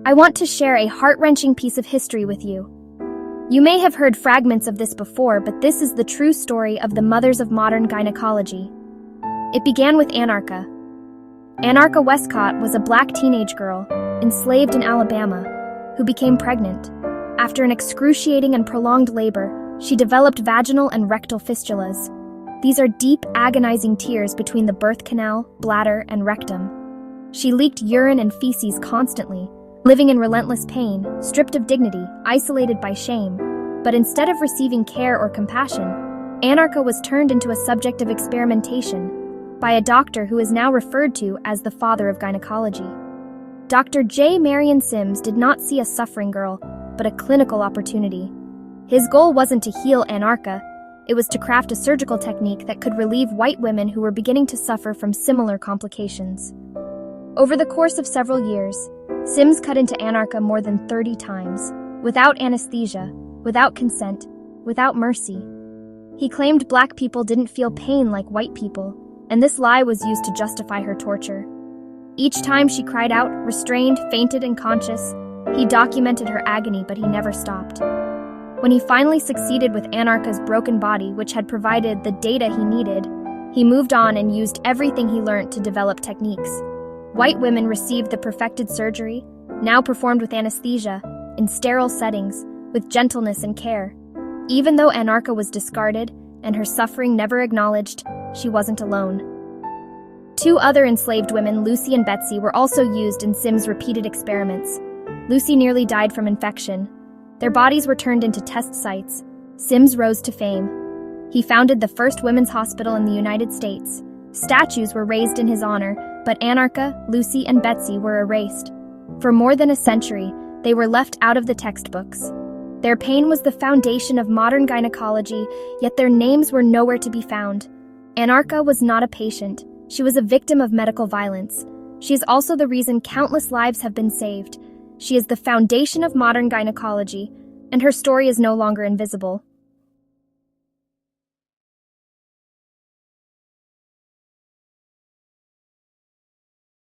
I want to share a heart-wrenching piece of history with you. You may have heard fragments of this before, but this is the true story of the mothers of modern gynecology. It began with Anarcha. Anarcha Westcott was a black teenage girl, enslaved in Alabama, who became pregnant. After an excruciating and prolonged labor, she developed vaginal and rectal fistulas. These are deep, agonizing tears between the birth canal, bladder, and rectum. She leaked urine and feces constantly, living in relentless pain, stripped of dignity, isolated by shame. But instead of receiving care or compassion, Anarcha was turned into a subject of experimentation by a doctor who is now referred to as the father of gynecology. Dr. J. Marion Sims did not see a suffering girl, but a clinical opportunity. His goal wasn't to heal Anarcha, it was to craft a surgical technique that could relieve white women who were beginning to suffer from similar complications. Over the course of several years, Sims cut into Anarcha more than 30 times, without anesthesia, without consent, without mercy. He claimed black people didn't feel pain like white people, and this lie was used to justify her torture. Each time she cried out, restrained, fainted, and conscious, he documented her agony, but he never stopped. When he finally succeeded with Anarcha's broken body, which had provided the data he needed, he moved on and used everything he learned to develop techniques. White women received the perfected surgery, now performed with anesthesia, in sterile settings, with gentleness and care. Even though Anarcha was discarded and her suffering never acknowledged, she wasn't alone. Two other enslaved women, Lucy and Betsy, were also used in Sims' repeated experiments. Lucy nearly died from infection. Their bodies were turned into test sites. Sims rose to fame. He founded the first women's hospital in the United States. Statues were raised in his honor, but Anarcha, Lucy, and Betsy were erased. For more than a century, they were left out of the textbooks. Their pain was the foundation of modern gynecology, yet their names were nowhere to be found. Anarcha was not a patient. She was a victim of medical violence. She is also the reason countless lives have been saved. She is the foundation of modern gynecology, and her story is no longer invisible.